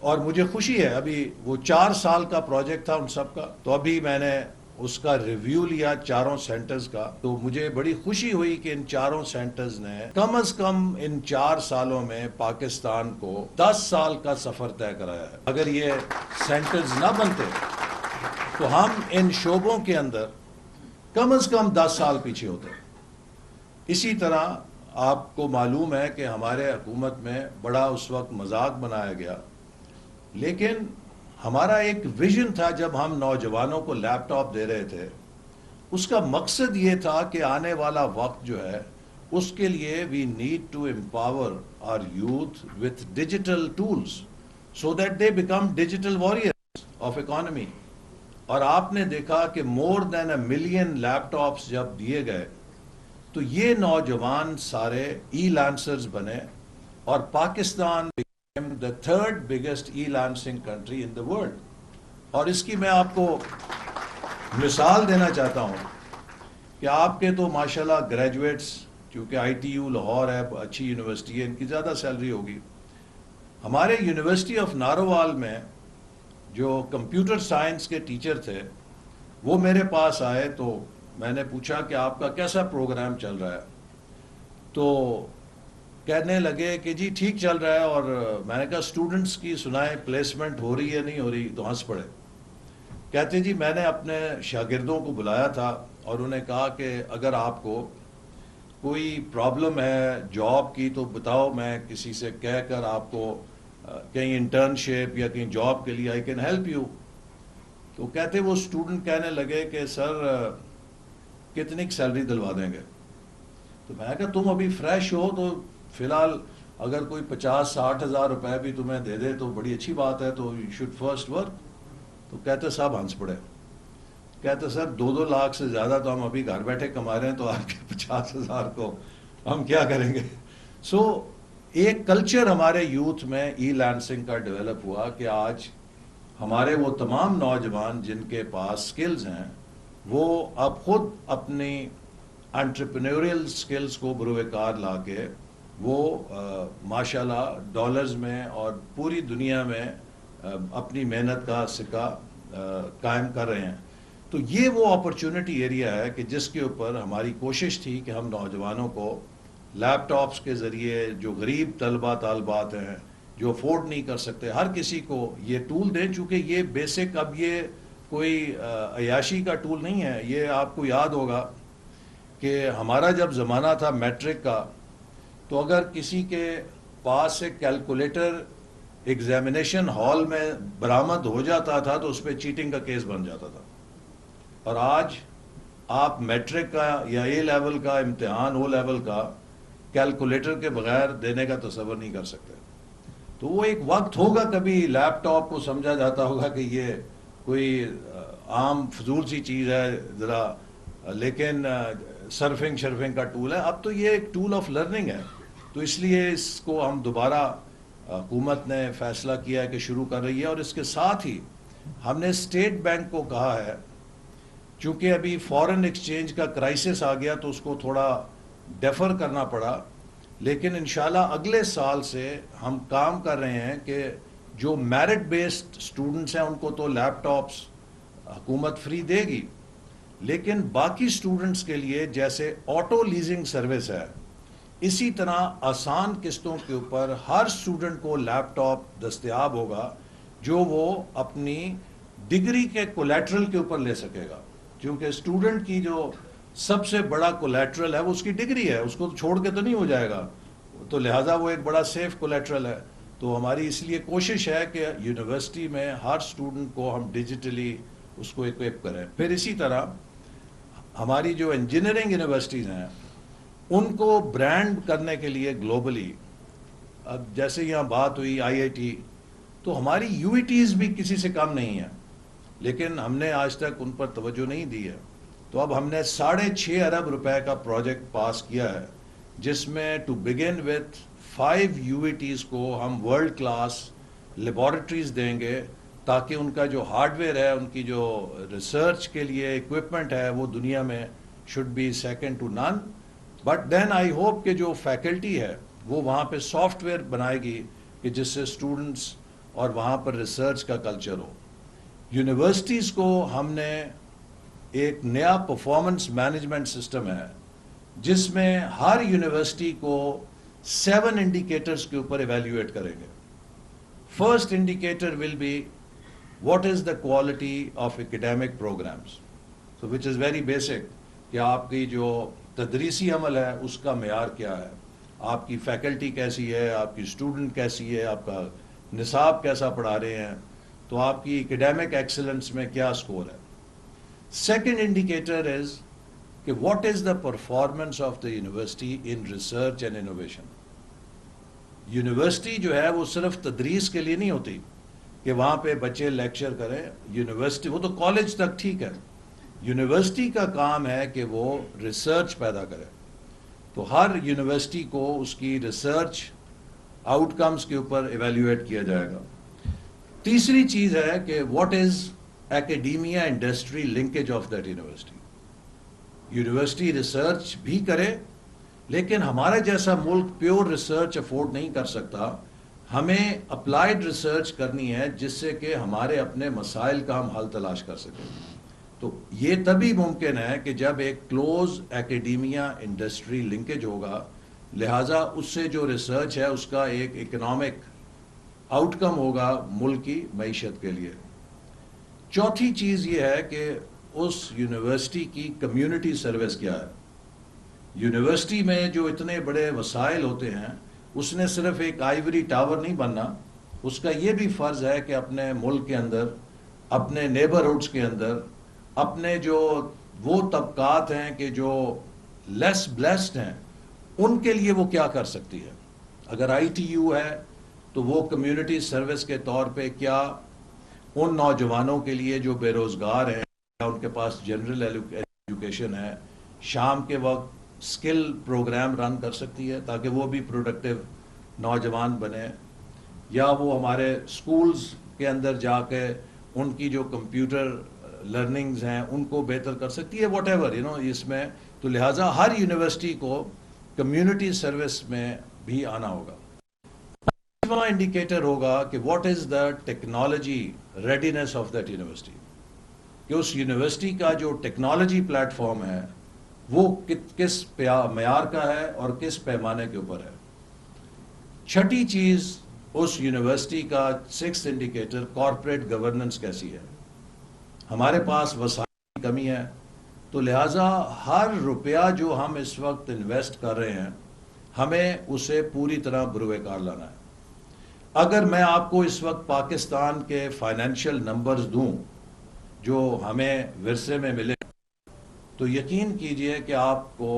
اور مجھے خوشی ہے، ابھی وہ 4 سال کا پروجیکٹ تھا ان سب کا، تو ابھی میں نے اس کا ریویو لیا چاروں سینٹرز کا، تو مجھے بڑی خوشی ہوئی کہ ان چاروں سینٹرز نے کم از کم ان 4 سالوں میں پاکستان کو 10 سال کا سفر طے کرایا ہے۔ اگر یہ سینٹرز نہ بنتے تو ہم ان شعبوں کے اندر کم از کم 10 سال پیچھے ہوتے۔ اسی طرح آپ کو معلوم ہے کہ ہمارے حکومت میں بڑا اس وقت مذاق بنایا گیا، لیکن ہمارا ایک ویژن تھا جب ہم نوجوانوں کو لیپ ٹاپ دے رہے تھے، اس کا مقصد یہ تھا کہ آنے والا وقت جو ہے اس کے لیے we need to empower our youth with digital tools so that they become digital warriors of economy. اور آپ نے دیکھا کہ مور دین 1 ملین لیپ ٹاپس جب دیے گئے تو یہ نوجوان سارے ای لانسرز بنے، اور Pakistan became the third biggest e-lancing country in the world۔ اور اس کی میں آپ کو مثال دینا چاہتا ہوں کہ آپ کے تو ماشاءاللہ گریجویٹس، چونکہ آئی ٹی یو لاہور ہے، اچھی یونیورسٹی ہے، ان کی زیادہ سیلری ہوگی۔ ہمارے یونیورسٹی آف نارووال میں جو کمپیوٹر سائنس کے ٹیچر تھے وہ میرے پاس آئے، تو میں نے پوچھا کہ آپ کا کیسا پروگرام چل رہا ہے، تو کہنے لگے کہ جی ٹھیک چل رہا ہے، اور میں نے کہا اسٹوڈنٹس کی سنائیں پلیسمنٹ ہو رہی ہے نہیں ہو رہی، تو ہنس پڑے۔ کہتے جی میں نے اپنے شاگردوں کو بلایا تھا اور انہیں کہا کہ اگر آپ کو کوئی پرابلم ہے جاب کی تو بتاؤ، میں کسی سے کہہ کر آپ کو کہیں انٹرنشپ یا کہیں جاب کے لیے آئی کین ہیلپ یو۔ تو کہتے وہ اسٹوڈنٹ کہنے لگے کہ سر کتنی سیلری دلوا دیں گے؟ تو میں نے کہا تم ابھی فریش ہو تو فی الحال اگر کوئی 50-60 ہزار روپے بھی تمہیں دے دے تو بڑی اچھی بات ہے، تو یو شوڈ فرسٹ ورک۔ تو کہتے صاحب ہنس پڑے، کہتے سر 2-2 لاکھ سے زیادہ تو ہم ابھی گھر بیٹھے کما رہے ہیں، تو آپ کے 50 ہزار کو ہم کیا کریں گے؟ سو ایک کلچر ہمارے یوتھ میں ای لانسنگ کا ڈیولپ ہوا کہ آج ہمارے وہ تمام نوجوان جن کے پاس سکلز ہیں وہ اب خود اپنی انٹرپرینوریل سکلز کو بروئے کار لا کے وہ ماشاءاللہ ڈالرز میں اور پوری دنیا میں اپنی محنت کا سکہ قائم کر رہے ہیں۔ تو یہ وہ اپرچونٹی ایریا ہے کہ جس کے اوپر ہماری کوشش تھی کہ ہم نوجوانوں کو لیپ ٹاپس کے ذریعے، جو غریب طلبہ طالبات ہیں جو افورڈ نہیں کر سکتے، ہر کسی کو یہ ٹول دیں، چونکہ یہ بیسک، اب یہ کوئی عیاشی کا ٹول نہیں ہے۔ یہ آپ کو یاد ہوگا کہ ہمارا جب زمانہ تھا میٹرک کا، تو اگر کسی کے پاس سے کیلکولیٹر ایگزامینیشن ہال میں برآمد ہو جاتا تھا تو اس پہ چیٹنگ کا کیس بن جاتا تھا، اور آج آپ میٹرک کا یا اے لیول کا امتحان، او لیول کا، کیلکولیٹر کے بغیر دینے کا تصور نہیں کر سکتے۔ تو وہ ایک وقت ہوگا کبھی لیپ ٹاپ کو سمجھا جاتا ہوگا کہ یہ کوئی عام فضول سی چیز ہے ذرا، لیکن سرفنگ شرفنگ کا ٹول ہے، اب تو یہ ایک ٹول آف لرننگ ہے۔ تو اس لیے اس کو ہم دوبارہ حکومت نے فیصلہ کیا ہے کہ شروع کر رہی ہے، اور اس کے ساتھ ہی ہم نے اسٹیٹ بینک کو کہا ہے، چونکہ ابھی فورن ایکسچینج کا کرائسس آ گیا تو اس کو تھوڑا ڈیفر کرنا پڑا، لیکن انشاءاللہ اگلے سال سے ہم کام کر رہے ہیں کہ جو میرٹ بیسڈ اسٹوڈنٹس ہیں ان کو تو لیپ ٹاپس حکومت فری دے گی، لیکن باقی اسٹوڈنٹس کے لیے جیسے آٹو لیزنگ سروس ہے، اسی طرح آسان قسطوں کے اوپر ہر اسٹوڈنٹ کو لیپ ٹاپ دستیاب ہوگا جو وہ اپنی ڈگری کے کولیٹرل کے اوپر لے سکے گا، کیونکہ اسٹوڈنٹ کی جو سب سے بڑا کولیٹرل ہے وہ اس کی ڈگری ہے، اس کو چھوڑ کے تو نہیں ہو جائے گا، تو لہٰذا وہ ایک بڑا سیف کولیٹرل ہے۔ تو ہماری اس لیے کوشش ہے کہ یونیورسٹی میں ہر اسٹوڈنٹ کو ہم ڈیجیٹلی اس کو ایکویپ کریں۔ پھر اسی طرح ہماری جو انجینئرنگ یونیورسٹیز ہیں ان کو برانڈ کرنے کے لیے گلوبلی، اب جیسے یہاں بات ہوئی آئی آئی ٹی، تو ہماری یو ای ٹیز بھی کسی سے کم نہیں ہیں، لیکن ہم نے آج تک ان پر توجہ نہیں دی ہے۔ تو اب ہم نے 6.5 ارب روپے کا پروجیکٹ پاس کیا ہے، جس میں to begin with 5 U E Ts کو ہم ورلڈ کلاس لیبارٹریز دیں گے، تاکہ ان کا جو ہارڈ ویئر ہے، ان کی جو ریسرچ کے لیے ایکوپمنٹ ہے، وہ دنیا میں شوڈ بی سیکنڈ ٹو نن۔ بٹ دین آئی ہوپ کہ جو فیکلٹی ہے وہ وہاں پہ سافٹ ویئر بنائے گی کہ جس سے اسٹوڈنٹس اور وہاں پر ریسرچ کا کلچر ہو. یونیورسٹیز کو ہم نے ایک نیا پرفارمنس مینجمنٹ سسٹم ہے جس میں ہر یونیورسٹی کو 7 انڈیکیٹرز کے اوپر ایویلیویٹ کریں گے. First indicator will be what is the quality of academic programmes, so which is very basic کہ آپ کی جو تدریسی عمل ہے اس کا معیار کیا ہے، آپ کی فیکلٹی کیسی ہے، آپ کی اسٹوڈنٹ کیسی ہے، آپ کا نصاب کیسا پڑھا رہے ہیں، تو آپ کی ایکڈیمک ایکسلنس میں کیا اسکور ہے. سیکنڈ انڈیکیٹر از کہ what is the performance of the university in research and innovation. University جو ہے وہ صرف تدریس کے لیے نہیں ہوتی کہ وہاں پہ بچے لیکچر کریں. یونیورسٹی وہ تو کالج تک ٹھیک ہے، یونیورسٹی کا کام ہے کہ وہ ریسرچ پیدا کرے. تو ہر یونیورسٹی کو اس کی ریسرچ آؤٹ کمز کے اوپر ایویلیویٹ کیا جائے گا. تیسری چیز ہے کہ what is academia industry linkage of that university. University research بھی کرے لیکن ہمارے جیسا ملک پیور ریسرچ افورڈ نہیں کر سکتا. ہمیں اپلائیڈ ریسرچ کرنی ہے جس سے کہ ہمارے اپنے مسائل کا ہم حل تلاش کر سکیں. تو یہ تبھی ممکن ہے کہ جب ایک کلوز ایکڈیمیا انڈسٹری لنکیج ہوگا، لہٰذا اس سے جو ریسرچ ہے اس کا ایک اکنامک آؤٹ کم ہوگا ملک کی معیشت کے لیے. چوتھی چیز یہ ہے کہ اس یونیورسٹی کی کمیونٹی سروس کیا ہے. یونیورسٹی میں جو اتنے بڑے وسائل ہوتے ہیں اس نے صرف ایک آئیوری ٹاور نہیں بننا، اس کا یہ بھی فرض ہے کہ اپنے ملک کے اندر، اپنے نیبرہڈس کے اندر، اپنے جو وہ طبقات ہیں کہ جو لیس بلیسڈ ہیں ان کے لیے وہ کیا کر سکتی ہے. اگر آئی ٹی یو ہے تو وہ کمیونٹی سروس کے طور پہ کیا ان نوجوانوں کے لیے جو بے روزگار ہیں، ان کے پاس جنرل ایجوکیشن ہے، شام کے وقت اسکل پروگرام رن کر سکتی ہے تاکہ وہ بھی پروڈکٹیو نوجوان بنے، یا وہ ہمارے سکولز کے اندر جا کے ان کی جو کمپیوٹر لرننگز ہیں ان کو بہتر کر سکتی ہے. واٹ ایور اس میں تو لہٰذا ہر یونیورسٹی کو کمیونٹی سروس میں بھی آنا ہوگا. پانچواں انڈیکیٹر ہوگا کہ what is the technology readiness of that university, کہ اس یونیورسٹی کا جو ٹیکنالوجی پلیٹ فارم ہے وہ کس معیار کا ہے اور کس پیمانے کے اوپر ہے. چھٹی چیز اس یونیورسٹی کا سکس انڈیکیٹر کارپوریٹ گورننس کیسی ہے. ہمارے پاس وسائل کی کمی ہے تو لہٰذا ہر روپیہ جو ہم اس وقت انویسٹ کر رہے ہیں ہمیں اسے پوری طرح بروئے کار لانا ہے. اگر میں آپ کو اس وقت پاکستان کے فائنینشیل نمبرز دوں جو ہمیں ورثے میں ملے تو یقین کیجئے کہ آپ کو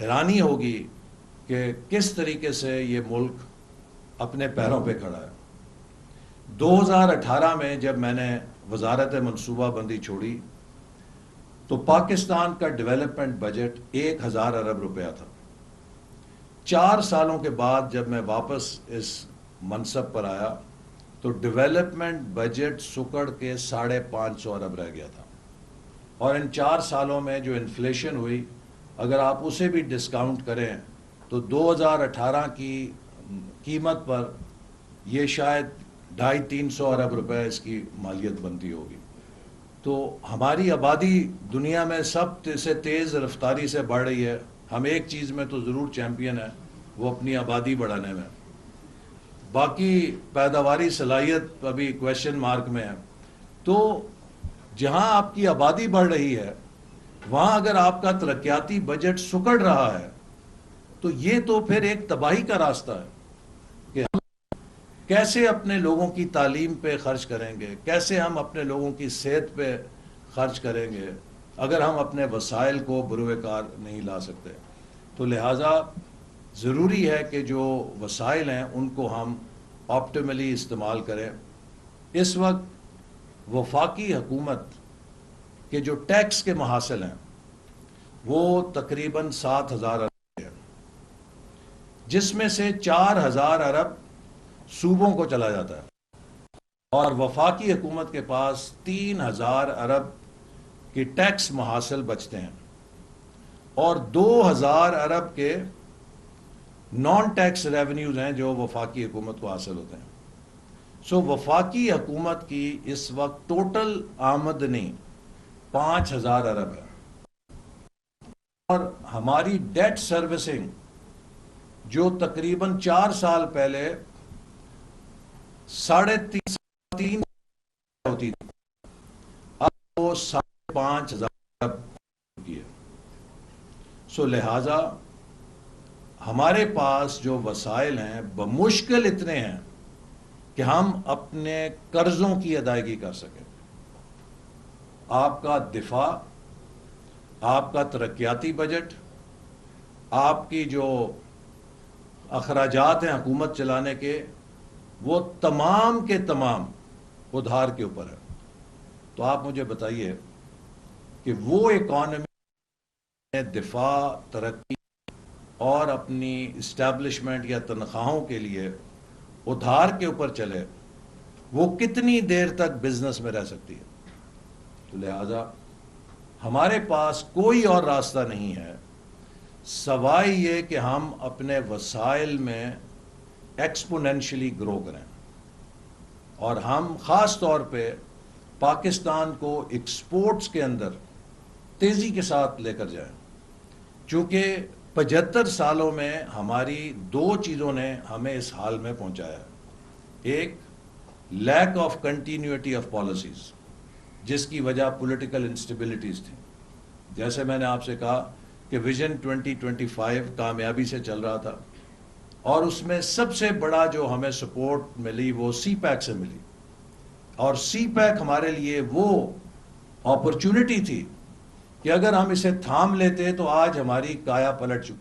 حیرانی ہوگی کہ کس طریقے سے یہ ملک اپنے پیروں پہ کھڑا ہے. 2018 میں جب میں نے وزارت منصوبہ بندی چھوڑی تو پاکستان کا ڈیولپمنٹ بجٹ 1000 ارب روپیہ تھا. 4 سالوں کے بعد جب میں واپس اس منصب پر آیا تو ڈیولپمنٹ بجٹ سکڑ کے 550 ارب رہ گیا تھا. اور ان 4 سالوں میں جو انفلیشن ہوئی اگر آپ اسے بھی ڈسکاؤنٹ کریں تو 2018 کی قیمت پر یہ شاید 250-300 ارب روپے اس کی مالیت بنتی ہوگی. تو ہماری آبادی دنیا میں سب سے تیز رفتاری سے بڑھ رہی ہے. ہم ایک چیز میں تو ضرور چیمپئن ہیں، وہ اپنی آبادی بڑھانے میں. باقی پیداواری صلاحیت ابھی کویشچن مارک میں ہے. تو جہاں آپ کی آبادی بڑھ رہی ہے وہاں اگر آپ کا ترقیاتی بجٹ سکڑ رہا ہے تو یہ تو پھر ایک تباہی کا راستہ ہے کہ ہم کیسے اپنے لوگوں کی تعلیم پہ خرچ کریں گے، کیسے ہم اپنے لوگوں کی صحت پہ خرچ کریں گے اگر ہم اپنے وسائل کو بروئے کار نہیں لا سکتے. تو لہٰذا ضروری ہے کہ جو وسائل ہیں ان کو ہم آپٹیملی استعمال کریں. اس وقت وفاقی حکومت کے جو ٹیکس کے محاصل ہیں وہ تقریباً 7000 ارب ہیں، جس میں سے 4000 ارب صوبوں کو چلا جاتا ہے اور وفاقی حکومت کے پاس 3000 ارب کے ٹیکس محاصل بچتے ہیں اور 2000 ارب کے نان ٹیکس ریونیوز ہیں جو وفاقی حکومت کو حاصل ہوتے ہیں. سو وفاقی حکومت کی اس وقت ٹوٹل آمدنی 5,000 ارب ہے، اور ہماری ڈیٹ سروسنگ جو تقریباً 4 سال پہلے 3.5 ہوتی تھی، اب وہ 5,500 ارب کی ہے۔ سو لہذا ہمارے پاس جو وسائل ہیں بمشکل اتنے ہیں کہ ہم اپنے قرضوں کی ادائیگی کر سکیں۔ آپ کا دفاع، آپ کا ترقیاتی بجٹ، آپ کی جو اخراجات ہیں حکومت چلانے کے، وہ تمام کے تمام ادھار کے اوپر ہے۔ تو آپ مجھے بتائیے کہ وہ اکانومی دفاع، ترقی اور اپنی اسٹیبلشمنٹ یا تنخواہوں کے لیے ادھار کے اوپر چلے، وہ کتنی دیر تک بزنس میں رہ سکتی ہے؟ تو لہذا ہمارے پاس کوئی اور راستہ نہیں ہے سوائے یہ کہ ہم اپنے وسائل میں ایکسپونینشلی گرو کریں، اور ہم خاص طور پہ پاکستان کو ایکسپورٹس کے اندر تیزی کے ساتھ لے کر جائیں، چونکہ 75 سالوں میں ہماری 2 چیزوں نے ہمیں اس حال میں پہنچایا ہے۔ ایک، lack of continuity of policies, جس کی وجہ پولیٹیکل انسٹیبلٹیز تھی۔ جیسے میں نے آپ سے کہا کہ ویژن 2025 کامیابی سے چل رہا تھا، اور اس میں سب سے بڑا جو ہمیں سپورٹ ملی وہ سی پیک سے ملی، اور سی پیک ہمارے لیے وہ اپرچونٹی تھی کہ اگر ہم اسے تھام لیتے تو آج ہماری کایا پلٹ چکی۔